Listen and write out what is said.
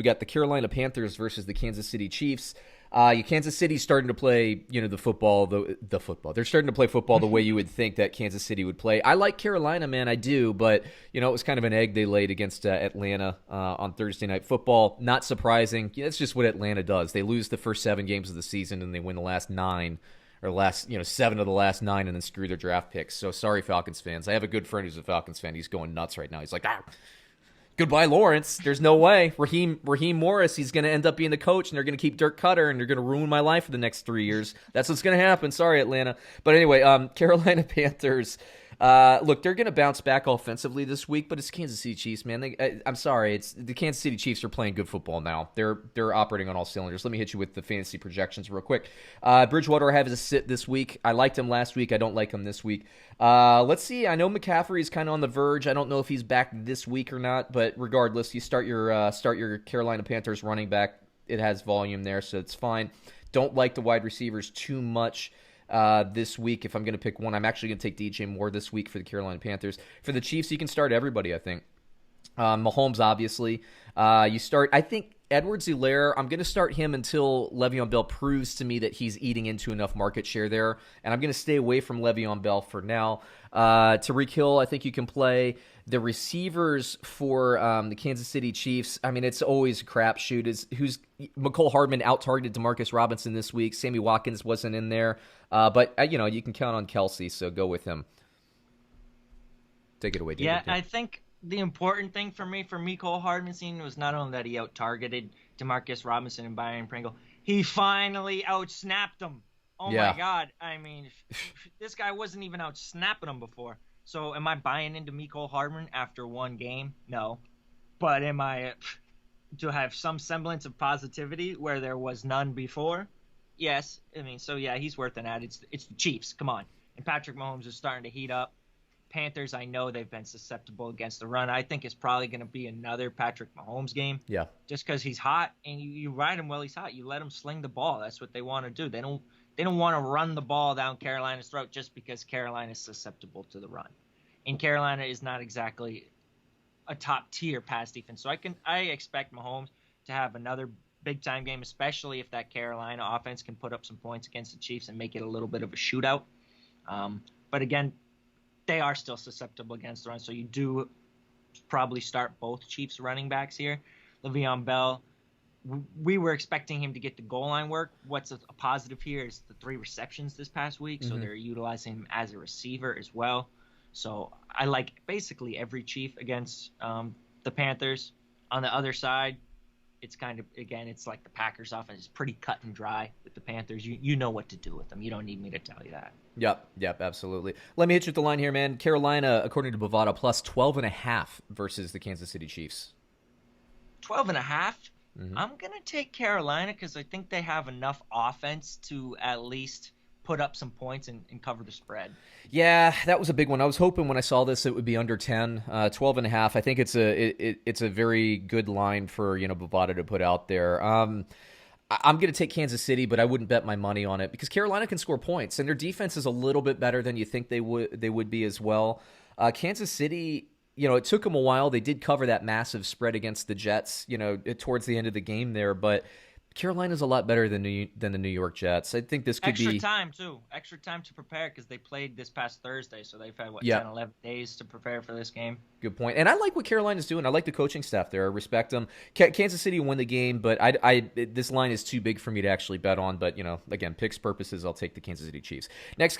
We got the Carolina Panthers versus the Kansas City Chiefs. Kansas City's starting to play, the football, the football. They're starting to play football the way you would think that Kansas City would play. I like Carolina, man, I do, but it was kind of an egg they laid against Atlanta on Thursday Night Football. Not surprising. It's just what Atlanta does. They lose the first 7 games of the season and they win the last 9. Or 7 of the last 9, and then screw their draft picks. So sorry, Falcons fans. I have a good friend who's a Falcons fan. He's going nuts right now. He's like, goodbye, Lawrence. There's no way. Raheem Morris, he's going to end up being the coach, and they're going to keep Dirk Cutter, and they're going to ruin my life for the next 3 years. That's what's going to happen. Sorry, Atlanta. But anyway, Carolina Panthers. Look, they're going to bounce back offensively this week, but it's Kansas City Chiefs, man. I'm sorry, it's the Kansas City Chiefs are playing good football now. They're operating on all cylinders. Let me hit you with the fantasy projections real quick. Bridgewater has a sit this week. I liked him last week. I don't like him this week. Let's see. I know McCaffrey is kind of on the verge. I don't know if he's back this week or not, but regardless, you start your Carolina Panthers running back. It has volume there, so it's fine. Don't like the wide receivers too much. This week, if I'm going to pick one, I'm actually going to take DJ Moore this week for the Carolina Panthers. For the Chiefs, you can start everybody, I think. Mahomes, obviously. I think Edwards-Helaire, I'm going to start him until Le'Veon Bell proves to me that he's eating into enough market share there, and I'm going to stay away from Le'Veon Bell for now. Tyreek Hill, I think you can play. The receivers for the Kansas City Chiefs, I mean, it's always a crapshoot. Who's McCole Hardman out-targeted Demarcus Robinson this week. Sammy Watkins wasn't in there. But, you can count on Kelsey, so go with him. Take it away, David. Yeah, I think the important thing for me, for Mecole Hardman scene, was not only that he out-targeted Demarcus Robinson and Byron Pringle, he finally out-snapped him. Oh, yeah. My God. I mean, this guy wasn't even out-snapping him before. So am I buying into Mecole Hardman after one game? No. But am I to have some semblance of positivity where there was none before? Yes. I mean, so yeah, he's worth an ad. It's the Chiefs. Come on. And Patrick Mahomes is starting to heat up. Panthers, I know they've been susceptible against the run. I think it's probably going to be another Patrick Mahomes game. Yeah. Just because he's hot, and you ride him while he's hot. You let him sling the ball. That's what they want to do. They don't want to run the ball down Carolina's throat just because Carolina is susceptible to the run. And Carolina is not exactly a top-tier pass defense. So I expect Mahomes to have another big-time game, especially if that Carolina offense can put up some points against the Chiefs and make it a little bit of a shootout. But again, they are still susceptible against the run, so you do probably start both Chiefs running backs here. Le'Veon Bell, we were expecting him to get the goal line work. What's a positive here is the 3 receptions this past week, so they're utilizing him as a receiver as well. So I like basically every Chief against the Panthers. On the other side, it's kind of, again, it's like the Packers offense is pretty cut and dry with the Panthers. You know what to do with them. You don't need me to tell you that. Yep, absolutely. Let me hit you with the line here, man. Carolina, according to Bovada, plus 12.5 versus the Kansas City Chiefs. 12.5? I'm going to take Carolina because I think they have enough offense to at least put up some points and cover the spread. Yeah, that was a big one. I was hoping when I saw this it would be under 10, 12.5. I think it's a very good line for Bovada to put out there. I'm going to take Kansas City, but I wouldn't bet my money on it because Carolina can score points and their defense is a little bit better than you think they would be as well. Kansas City, it took them a while. They did cover that massive spread against the Jets, towards the end of the game there, but Carolina's a lot better than the New York Jets. I think this could be extra time to prepare because they played this past Thursday, so they've had 10, 11 days to prepare for this game. Good point. And I like what Carolina's doing. I like the coaching staff there. I respect them. Kansas City won the game, but this line is too big for me to actually bet on. But again, picks purposes, I'll take the Kansas City Chiefs. Next game.